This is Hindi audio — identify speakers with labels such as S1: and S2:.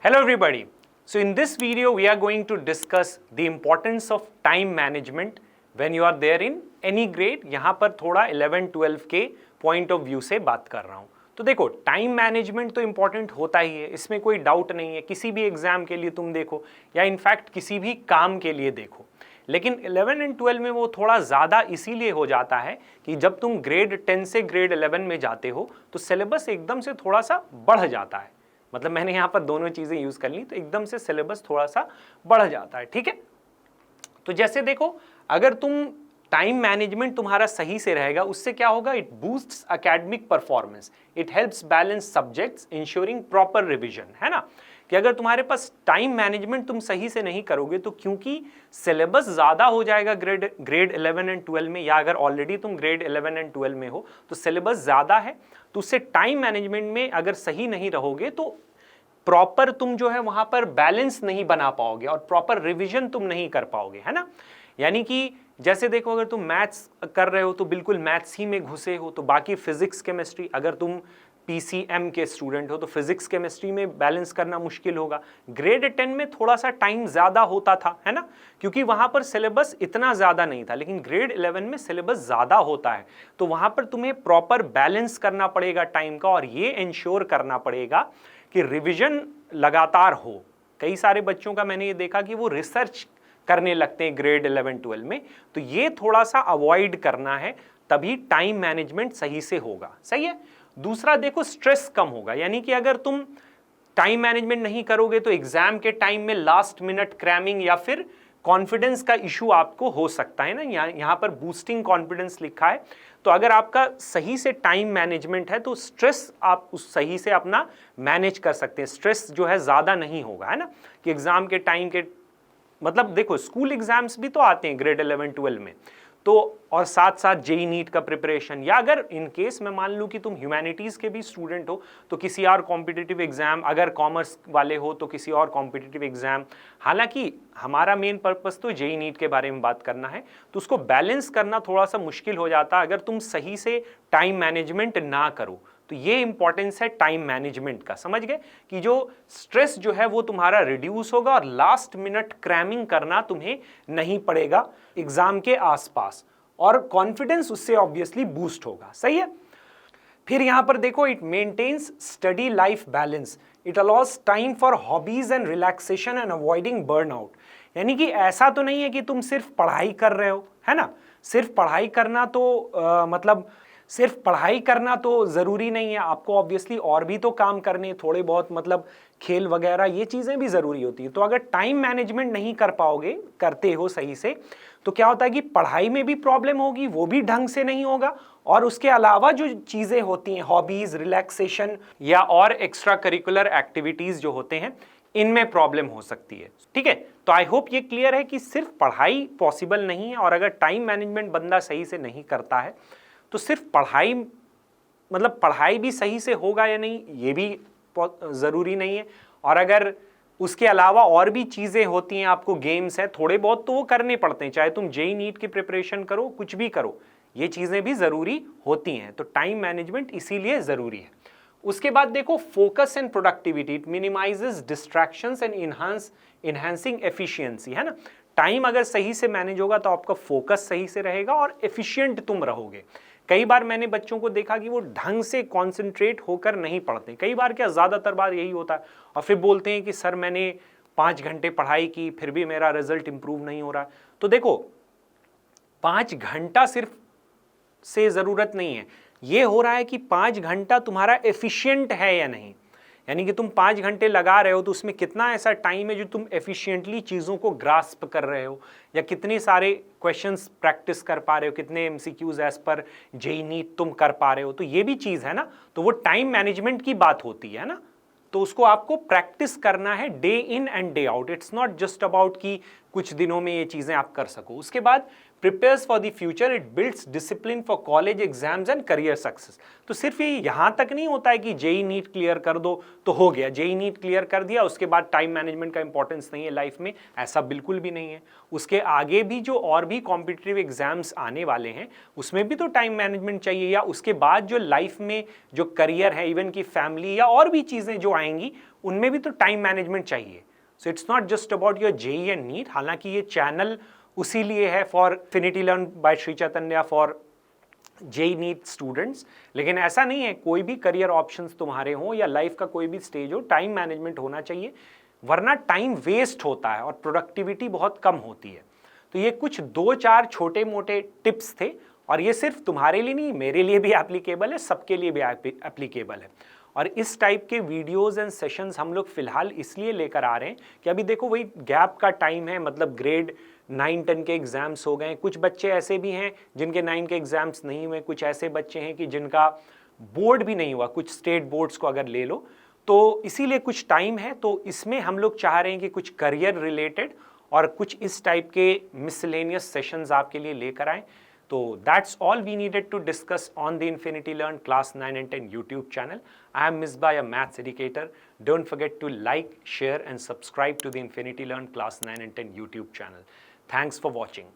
S1: Hello everybody. So in this video we are going to discuss the importance of time management when you are there in any grade. यहाँ पर थोड़ा 11-12 के पॉइंट ऑफ व्यू से बात कर रहा हूँ. तो देखो टाइम मैनेजमेंट तो इंपॉर्टेंट होता ही है, इसमें कोई डाउट नहीं है. किसी भी एग्जाम के लिए तुम देखो या इनफैक्ट किसी भी काम के लिए देखो, लेकिन 11 एंड 12 में वो थोड़ा ज़्यादा इसीलिए हो जाता है कि जब तुम ग्रेड 10 से ग्रेड 11 में जाते हो तो सिलेबस एकदम से थोड़ा सा बढ़ जाता है. मतलब मैंने यहाँ पर दोनों चीज़ें यूज़ कर ली, तो एकदम से सिलेबस थोड़ा सा बढ़ जाता है. ठीक है, तो जैसे देखो अगर तुम टाइम मैनेजमेंट तुम्हारा सही से रहेगा, उससे क्या होगा, it boosts academic performance, it helps balance subjects ensuring proper revision. है ना, कि अगर तुम्हारे पास टाइम मैनेजमेंट तुम सही से नहीं करोगे तो क्योंकि सिलेबस ज़्यादा हो जाएगा ग्रेड 11 एंड 12 में, या अगर ऑलरेडी तुम ग्रेड 11 एंड 12 में हो तो सिलेबस ज़्यादा है, तो उससे टाइम मैनेजमेंट में अगर सही नहीं रहोगे तो प्रॉपर तुम जो है वहाँ पर बैलेंस नहीं बना पाओगे और प्रॉपर रिविजन तुम नहीं कर पाओगे. है ना, यानी कि जैसे देखो अगर तुम मैथ्स कर रहे हो तो बिल्कुल मैथ्स ही में घुसे हो, तो बाकी फिजिक्स केमिस्ट्री, अगर तुम PCM के स्टूडेंट हो तो फिजिक्स केमिस्ट्री में बैलेंस करना मुश्किल होगा. ग्रेड 10 में थोड़ा सा टाइम ज़्यादा होता था, है ना, क्योंकि वहाँ पर सिलेबस इतना ज़्यादा नहीं था, लेकिन ग्रेड 11 में सिलेबस ज़्यादा होता है, तो वहाँ पर तुम्हें प्रॉपर बैलेंस करना पड़ेगा टाइम का, और ये इंश्योर करना पड़ेगा कि रिविजन लगातार हो. कई सारे बच्चों का मैंने ये देखा कि वो रिसर्च करने लगते हैं ग्रेड 11-12 में, तो ये थोड़ा सा अवॉइड करना है, तभी टाइम मैनेजमेंट सही से होगा. सही है. दूसरा देखो स्ट्रेस कम होगा, यानी कि अगर तुम टाइम मैनेजमेंट नहीं करोगे तो एग्जाम के टाइम में लास्ट मिनट क्रैमिंग या फिर कॉन्फिडेंस का इशू आपको हो सकता है ना. यहाँ पर बूस्टिंग कॉन्फिडेंस लिखा है, तो अगर आपका सही से टाइम मैनेजमेंट है तो स्ट्रेस आप उस सही से अपना मैनेज कर सकते हैं. स्ट्रेस जो है ज़्यादा नहीं होगा, है ना, कि एग्जाम के टाइम के मतलब देखो स्कूल एग्जाम्स भी तो आते हैं ग्रेड 11-12 में, तो और साथ साथ जेई नीट का प्रिपरेशन, या अगर इन केस मैं मान लूँ कि तुम ह्यूमैनिटीज़ के भी स्टूडेंट हो तो किसी और कॉम्पिटिटिव एग्जाम, अगर कॉमर्स वाले हो तो किसी और कॉम्पिटिटिव एग्जाम. हालांकि हमारा मेन पर्पस तो जेई नीट के बारे में बात करना है, तो उसको बैलेंस करना थोड़ा सा मुश्किल हो जाता है अगर तुम सही से टाइम मैनेजमेंट ना करो. तो ये इंपॉर्टेंस है टाइम मैनेजमेंट का. समझ गए कि जो स्ट्रेस जो है वो तुम्हारा रिड्यूस होगा और लास्ट मिनट क्रैमिंग करना तुम्हें नहीं पड़ेगा एग्जाम के आसपास, और कॉन्फिडेंस उससे ऑब्वियसली बूस्ट होगा. सही है. फिर यहां पर देखो it maintains study life balance, it allows time for hobbies and relaxation and avoiding burnout. यानी कि ऐसा तो नहीं है कि तुम सिर्फ पढ़ाई कर रहे हो, है ना. सिर्फ पढ़ाई करना तो मतलब सिर्फ पढ़ाई करना तो ज़रूरी नहीं है, आपको ऑब्वियसली और भी तो काम करने थोड़े बहुत, मतलब खेल वगैरह ये चीज़ें भी ज़रूरी होती है. तो अगर टाइम मैनेजमेंट नहीं कर पाओगे, करते हो सही से, तो क्या होता है कि पढ़ाई में भी प्रॉब्लम होगी, वो भी ढंग से नहीं होगा, और उसके अलावा जो चीज़ें होती हैं हॉबीज़, रिलैक्सेशन या और एक्स्ट्रा करिकुलर एक्टिविटीज़ जो होते हैं, इनमें प्रॉब्लम हो सकती है. ठीक है, तो आई होप ये क्लियर है कि सिर्फ पढ़ाई पॉसिबल नहीं है, और अगर टाइम मैनेजमेंट बंदा सही से नहीं करता है तो सिर्फ पढ़ाई, मतलब पढ़ाई भी सही से होगा या नहीं ये भी ज़रूरी नहीं है, और अगर उसके अलावा और भी चीज़ें होती हैं, आपको गेम्स हैं, थोड़े बहुत तो वो करने पड़ते हैं, चाहे तुम जेई नीट की प्रिपरेशन करो, कुछ भी करो, ये चीज़ें भी ज़रूरी होती हैं. तो टाइम मैनेजमेंट इसीलिए ज़रूरी है. उसके बाद देखो focus and productivity, it minimises distractions and enhancing efficiency. है ना, टाइम अगर सही से मैनेज होगा तो आपका फोकस सही से रहेगा और एफिशिएंट तुम रहोगे. कई बार मैंने बच्चों को देखा कि वो ढंग से कॉन्सेंट्रेट होकर नहीं पढ़ते. कई बार क्या, ज़्यादातर बार यही होता है, और फिर बोलते हैं कि सर मैंने 5 घंटे पढ़ाई की फिर भी मेरा रिजल्ट इंप्रूव नहीं हो रहा. तो देखो 5 घंटा सिर्फ से ज़रूरत नहीं है, ये हो रहा है कि 5 घंटा तुम्हारा एफिशिएंट है या नहीं. यानी कि तुम 5 घंटे लगा रहे हो तो उसमें कितना ऐसा टाइम है जो तुम एफिशिएंटली चीज़ों को ग्रास्प कर रहे हो, या कितने सारे क्वेश्चंस प्रैक्टिस कर पा रहे हो, कितने MCQs एज पर जेई नीट तुम कर पा रहे हो. तो ये भी चीज़ है ना, तो वो टाइम मैनेजमेंट की बात होती है ना. तो उसको आपको प्रैक्टिस करना है day in and day out. It's not just about कि कुछ दिनों में ये चीज़ें आप कर सको. उसके बाद prepares for the future, it builds discipline for college exams and career success. तो सिर्फ ये यहाँ तक नहीं होता है कि जेई नीट क्लियर कर दो तो हो गया, जेई नीट क्लियर कर दिया उसके बाद टाइम मैनेजमेंट का इंपॉर्टेंस नहीं है लाइफ में, ऐसा बिल्कुल भी नहीं है। उसके आगे भी जो और भी कॉम्पिटिटिव एग्जाम्स आने वाले हैं उसमें भी तो टाइम मैनेजमेंट चाहिए, या उसके बाद जो लाइफ में जो करियर है, इवन की फैमिली या और भी चीज़ें जो आएंगी उनमें भी तो टाइम मैनेजमेंट चाहिए। So it's not just about your JEE and NEET. हालांकि ये चैनल उसी लिए है for Infinity Learn by Shri Chaitanya for JEE NEET students, लेकिन ऐसा नहीं है, कोई भी करियर ऑप्शंस तुम्हारे हो या लाइफ का कोई भी स्टेज हो, टाइम मैनेजमेंट होना चाहिए, वरना टाइम वेस्ट होता है और प्रोडक्टिविटी बहुत कम होती है। तो ये कुछ 2-4 छोटे मोटे टिप्स थे, और ये सिर्फ तुम्हारे लिए नहीं, मेरे लिए भी एप्लीकेबल है, सबके लिए भी एप्लीकेबल है। और इस टाइप के वीडियोस एंड सेशंस हम लोग फिलहाल इसलिए लेकर आ रहे हैं कि अभी देखो वही गैप का टाइम है, मतलब ग्रेड 9-10 के एग्ज़ाम्स हो गए, कुछ बच्चे ऐसे भी हैं जिनके 9 के एग्ज़ाम्स नहीं हुए, कुछ ऐसे बच्चे हैं कि जिनका बोर्ड भी नहीं हुआ, कुछ स्टेट बोर्ड्स को अगर ले लो, तो इसीलिए कुछ टाइम है। तो इसमें हम लोग चाह रहे हैं कि कुछ करियर रिलेटेड और कुछ इस टाइप के मिसलेनियस सेशंस आपके लिए लेकर आएँ। So that's all we needed to discuss on the Infinity Learn Class 9 and 10 YouTube channel. I am Misbah, your maths educator. Don't forget to like, share and subscribe to the Infinity Learn Class 9 and 10 YouTube channel. Thanks for watching.